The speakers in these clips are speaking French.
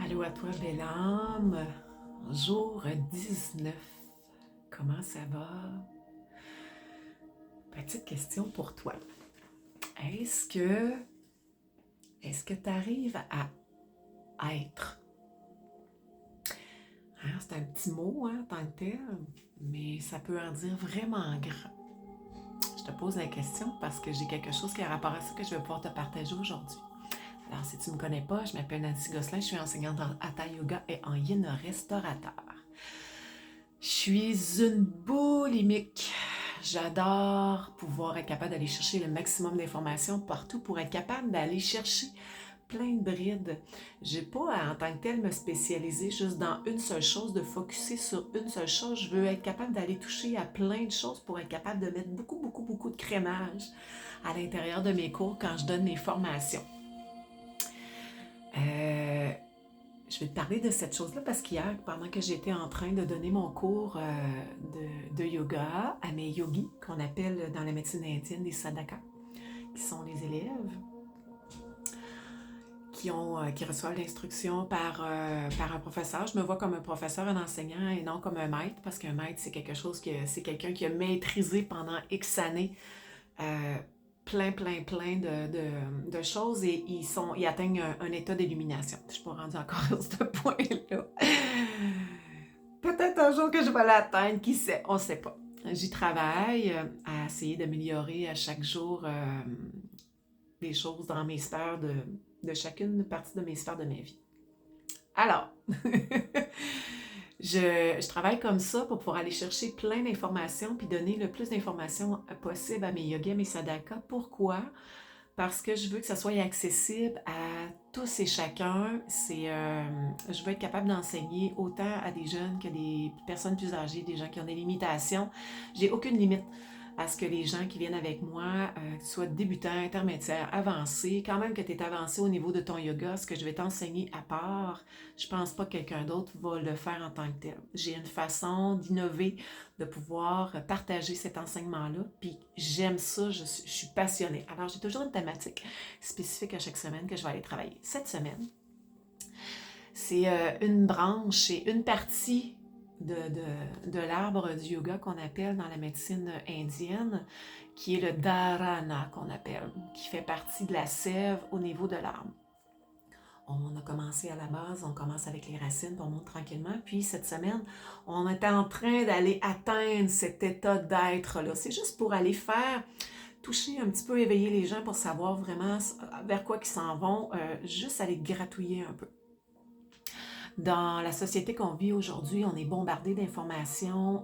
Allô à toi, belle âme. Jour 19. Comment ça va? Petite question pour toi. Est-ce que tu arrives à être? Hein, c'est un petit mot, hein, tant que tel, mais ça peut en dire vraiment grand. Je te pose la question parce que j'ai quelque chose qui a rapport à ça que je vais pouvoir te partager aujourd'hui. Alors, si tu ne me connais pas, je m'appelle Nancy Gosselin, je suis enseignante en Hatha Yoga et en Yin restaurateur. Je suis une boulimique. J'adore pouvoir être capable d'aller chercher le maximum d'informations partout pour être capable d'aller chercher plein de brides. Je n'ai pas en tant que tel me spécialiser juste dans une seule chose, de focusser sur une seule chose. Je veux être capable d'aller toucher à plein de choses pour être capable de mettre beaucoup, beaucoup, beaucoup de crémage à l'intérieur de mes cours quand je donne mes formations. Euh, je vais te parler de cette chose-là parce qu'hier, pendant que j'étais en train de donner mon cours de yoga à mes yogis, qu'on appelle dans la médecine indienne des sadhakas, qui sont les élèves qui reçoivent l'instruction par un professeur. Je me vois comme un professeur, un enseignant et non comme un maître, parce qu'un maître, c'est quelque chose c'est quelqu'un qui a maîtrisé pendant X années euh, plein de choses et ils atteignent un état d'illumination. Je ne suis pas rendue encore à ce point-là. Peut-être un jour que je vais l'atteindre, qui sait, on ne sait pas. J'y travaille à essayer d'améliorer à chaque jour des choses dans mes sphères de chacune partie de mes sphères de ma vie. Alors, je travaille comme ça pour pouvoir aller chercher plein d'informations puis donner le plus d'informations possible à mes yogis, à mes sadhakas. Pourquoi? Parce que je veux que ça soit accessible à tous et chacun. Je veux être capable d'enseigner autant à des jeunes que des personnes plus âgées, des gens qui ont des limitations. J'ai aucune limite à ce que les gens qui viennent avec moi soient débutants, intermédiaires, avancés. Quand même que tu es avancé au niveau de ton yoga, ce que je vais t'enseigner à part, je pense pas que quelqu'un d'autre va le faire en tant que tel. J'ai une façon d'innover, de pouvoir partager cet enseignement-là, puis j'aime ça, je suis passionnée. Alors, j'ai toujours une thématique spécifique à chaque semaine que je vais aller travailler. Cette semaine, c'est une branche et une partie de l'arbre du yoga qu'on appelle dans la médecine indienne, qui est le dharana qu'on appelle, qui fait partie de la sève au niveau de l'arbre. On a commencé à la base, on commence avec les racines, puis on monte tranquillement. Puis cette semaine, on est en train d'aller atteindre cet état d'être-là. C'est juste pour aller faire, toucher un petit peu, éveiller les gens pour savoir vraiment vers quoi ils s'en vont, juste aller gratouiller un peu. Dans la société qu'on vit aujourd'hui, on est bombardé d'informations,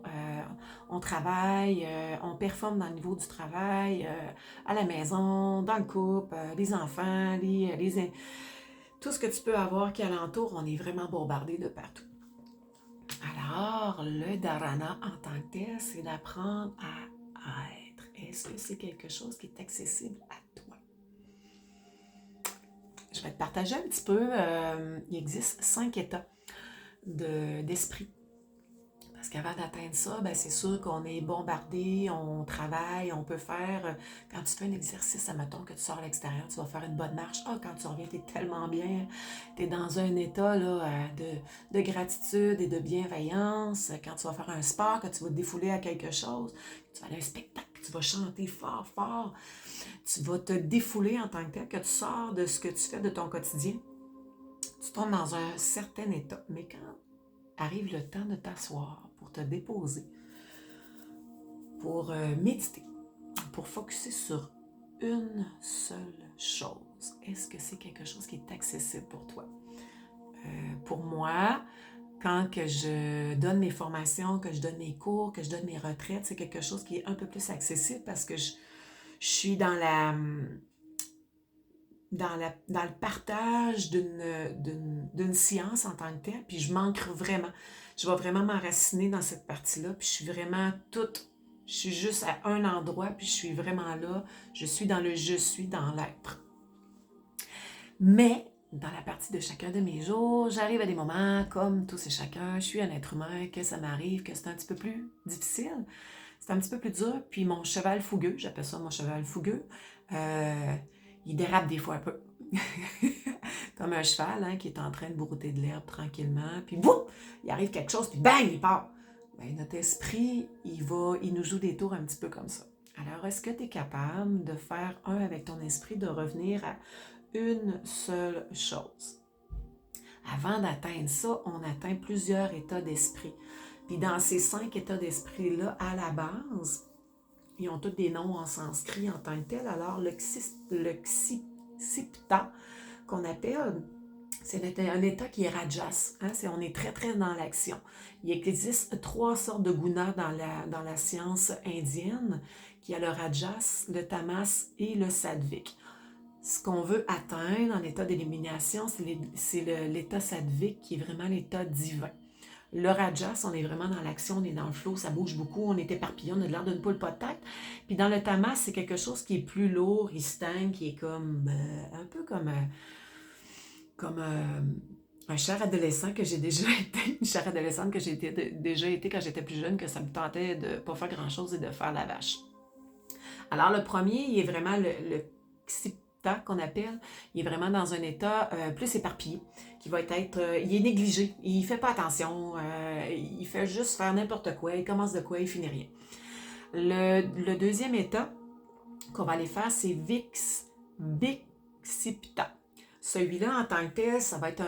on travaille, on performe dans le niveau du travail, à la maison, dans le couple, les enfants, tout ce que tu peux avoir qui est alentour, on est vraiment bombardé de partout. Alors, le dharana en tant que tel, c'est d'apprendre à être. Est-ce que c'est quelque chose qui est accessible à toi? Je vais te partager un petit peu. Il existe 5 états d'esprit. Parce qu'avant d'atteindre ça, ben c'est sûr qu'on est bombardé, on travaille, on peut faire... Quand tu fais un exercice, admettons que tu sors à l'extérieur, tu vas faire une bonne marche. Ah, quand tu reviens, tu es tellement bien. Tu es dans un état là, de gratitude et de bienveillance. Quand tu vas faire un sport, que tu vas te défouler à quelque chose, tu vas aller à un spectacle, tu vas chanter fort, fort. Tu vas te défouler en tant que tel, que tu sors de ce que tu fais de ton quotidien. Tu tombes dans un certain état. Mais quand arrive le temps de t'asseoir, pour te déposer, pour méditer, pour focuser sur une seule chose. Est-ce que c'est quelque chose qui est accessible pour toi? Pour moi, quand que je donne mes formations, que je donne mes cours, que je donne mes retraites, c'est quelque chose qui est un peu plus accessible parce que je suis dans le partage d'une science en tant que telle, puis je m'ancre vraiment. Je vais vraiment m'enraciner dans cette partie-là, puis je suis vraiment toute, je suis juste à un endroit, puis je suis vraiment là, je suis dans le je suis, dans l'être. Mais, dans la partie de chacun de mes jours, j'arrive à des moments, comme tous et chacun, je suis un être humain, que ça m'arrive, que c'est un petit peu plus difficile, c'est un petit peu plus dur, puis mon cheval fougueux, j'appelle ça mon cheval fougueux, il dérape des fois un peu. Comme un cheval hein, qui est en train de brouter de l'herbe tranquillement, puis boum, il arrive quelque chose, puis bang, il part. Bien, notre esprit, il nous joue des tours un petit peu comme ça. Alors, est-ce que tu es capable de faire un avec ton esprit, de revenir à une seule chose? Avant d'atteindre ça, on atteint plusieurs états d'esprit. Puis dans ces 5 états d'esprit-là, à la base, ils ont tous des noms en sanskrit en tant que tel. Alors, le ksipta, qu'on appelle, c'est un état qui est rajas. Hein? On est très, très dans l'action. Il existe 3 sortes de gunas dans la science indienne, qui a le rajas, le tamas et le sattvique. Ce qu'on veut atteindre en état d'élimination, c'est l'état sattvique qui est vraiment l'état divin. Le rajas, on est vraiment dans l'action, on est dans le flow, ça bouge beaucoup, on est éparpillé, on a l'air d'une poule pas de tête. Puis dans le tamas, c'est quelque chose qui est plus lourd, il stagne, qui est comme un peu comme un cher adolescent que j'ai déjà été, une chère adolescente que j'ai déjà été quand j'étais plus jeune, que ça me tentait de ne pas faire grand-chose et de faire la vache. Alors le premier, il est vraiment le qu'on appelle, il est vraiment dans un état plus éparpillé, qui va il est négligé, il fait pas attention, il fait juste faire n'importe quoi, il commence de quoi, il finit rien. Le deuxième état qu'on va aller faire, c'est Viksipta. Celui-là, en tant que tel, ça va être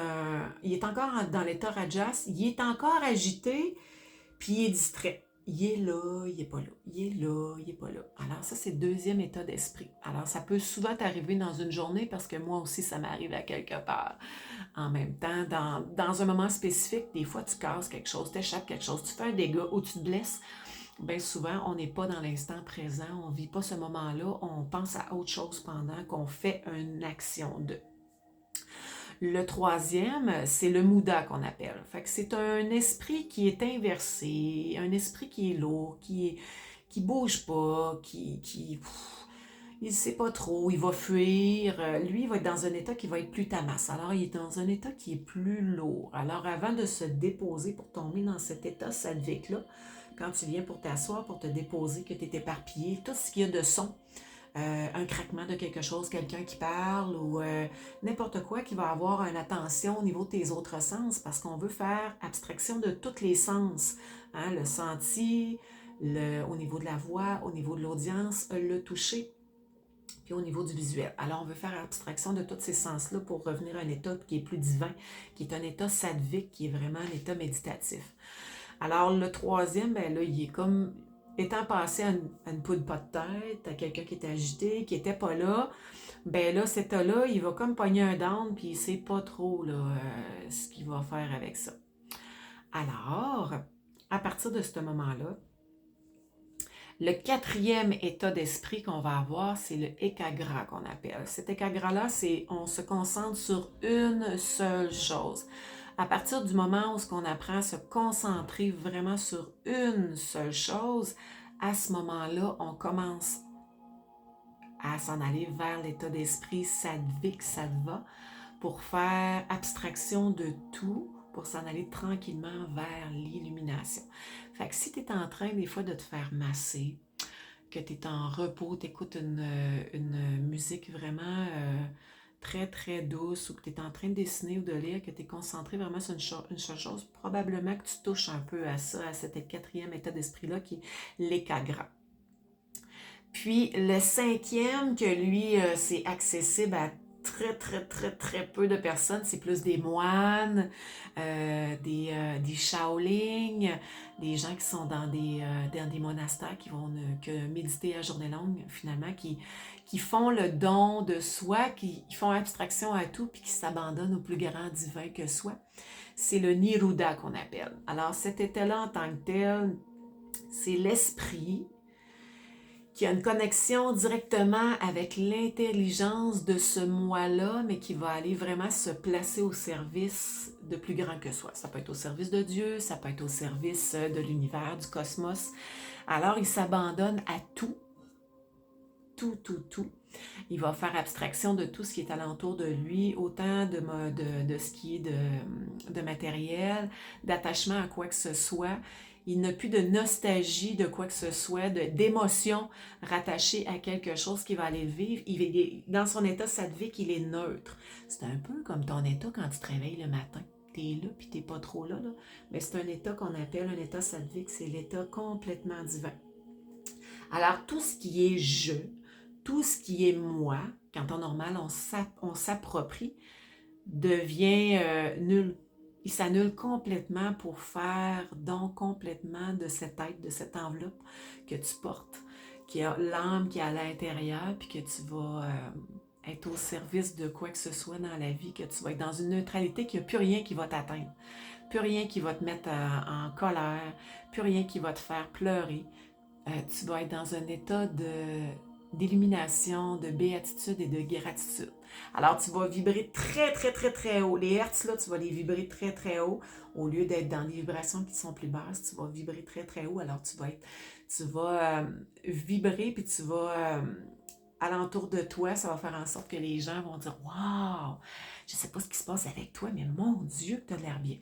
il est encore dans l'état Rajas, il est encore agité, puis il est distrait. Il est là, il n'est pas là. Il est là, il n'est pas là. Alors ça, c'est le deuxième état d'esprit. Alors ça peut souvent t'arriver dans une journée parce que moi aussi, ça m'arrive à quelque part. En même temps, dans un moment spécifique, des fois, tu casses quelque chose, t'échappes quelque chose, tu fais un dégât ou tu te blesses. Bien souvent, on n'est pas dans l'instant présent, on ne vit pas ce moment-là, on pense à autre chose pendant qu'on fait une action de. Le troisième, c'est le Muda qu'on appelle. Fait que c'est un esprit qui est inversé, un esprit qui est lourd, qui bouge pas, il ne sait pas trop, il va fuir. Lui, il va être dans un état qui va être plus tamas. Alors, il est dans un état qui est plus lourd. Alors, avant de se déposer pour tomber dans cet état sattvique-là, quand tu viens pour t'asseoir, pour te déposer, que tu es éparpillé, tout ce qu'il y a de son, un craquement de quelque chose, quelqu'un qui parle ou n'importe quoi qui va avoir une attention au niveau de tes autres sens parce qu'on veut faire abstraction de tous les sens. Hein, le senti, au niveau de la voix, au niveau de l'audience, le toucher, puis au niveau du visuel. Alors, on veut faire abstraction de tous ces sens-là pour revenir à un état qui est plus divin, qui est un état sattvique, qui est vraiment un état méditatif. Alors, le troisième, ben là, il est comme étant passé à une poudre pas de tête, à quelqu'un qui était agité, qui n'était pas là, ben là, cet état-là, il va comme pogner un down, puis il ne sait pas trop là, ce qu'il va faire avec ça. Alors, à partir de ce moment-là, le quatrième état d'esprit qu'on va avoir, c'est le ékagra qu'on appelle. Cet ékagra-là, c'est on se concentre sur une seule chose. À partir du moment où on apprend à se concentrer vraiment sur une seule chose, à ce moment-là, on commence à s'en aller vers l'état d'esprit sattvique, sattva, pour faire abstraction de tout, pour s'en aller tranquillement vers l'illumination. Fait que si tu es en train des fois de te faire masser, que tu es en repos, tu écoutes une musique vraiment très très douce ou que tu es en train de dessiner ou de lire, que tu es concentré vraiment sur une seule chose, probablement que tu touches un peu à ça, à cet quatrième état d'esprit-là qui est l'ékagra. Puis le cinquième, que lui, c'est accessible à très, très, très, très peu de personnes. C'est plus des moines, des Shaolin, des gens qui sont dans des monastères qui vont que méditer à journée longue, finalement, qui font le don de soi, qui font abstraction à tout, puis qui s'abandonnent au plus grand divin que soi. C'est le Niruddha qu'on appelle. Alors, cet état-là en tant que tel, c'est l'esprit qui a une connexion directement avec l'intelligence de ce moi-là, mais qui va aller vraiment se placer au service de plus grand que soi. Ça peut être au service de Dieu, ça peut être au service de l'univers, du cosmos. Alors, il s'abandonne à tout. Il va faire abstraction de tout ce qui est alentour de lui, autant de ce qui est de matériel, d'attachement à quoi que ce soit. Il n'a plus de nostalgie de quoi que ce soit, d'émotion rattachée à quelque chose qui va aller le vivre. Dans son état sattvique, il est neutre. C'est un peu comme ton état quand tu te réveilles le matin. Tu es là, puis tu n'es pas trop là. Mais c'est un état qu'on appelle un état sattvique. C'est l'état complètement divin. Alors, tout ce qui est je, tout ce qui est moi, quand en normal, on s'approprie, devient nul. Il s'annule complètement pour faire don complètement de cette être, de cette enveloppe que tu portes, qui a l'âme qui est à l'intérieur, puis que tu vas être au service de quoi que ce soit dans la vie, que tu vas être dans une neutralité, qu'il n'y a plus rien qui va t'atteindre, plus rien qui va te mettre en colère, plus rien qui va te faire pleurer. Tu vas être dans un état d'illumination, de béatitude et de gratitude. Alors, tu vas vibrer très, très, très, très haut. Les hertz, là, tu vas les vibrer très, très haut. Au lieu d'être dans des vibrations qui sont plus basses, tu vas vibrer très, très haut. Alors, tu vas vibrer, puis tu vas, alentour de toi, ça va faire en sorte que les gens vont dire « Wow! Je ne sais pas ce qui se passe avec toi, mais mon Dieu, que tu as l'air bien. »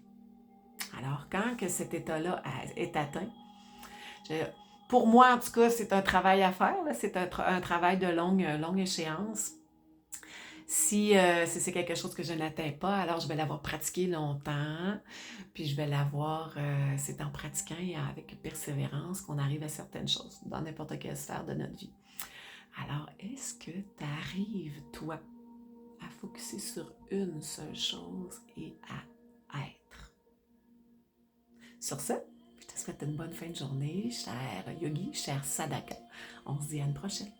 Alors, quand que cet état-là est atteint, pour moi, en tout cas, c'est un travail à faire. C'est un travail de longue échéance. Si c'est quelque chose que je n'atteins pas, alors je vais l'avoir pratiqué longtemps, puis je vais l'avoir, c'est en pratiquant et avec persévérance qu'on arrive à certaines choses dans n'importe quelle sphère de notre vie. Alors, est-ce que tu arrives, toi, à focuser sur une seule chose et à être? Sur ce, je te souhaite une bonne fin de journée, cher yogi, cher sadhaka. On se dit à une prochaine.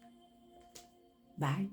Bye!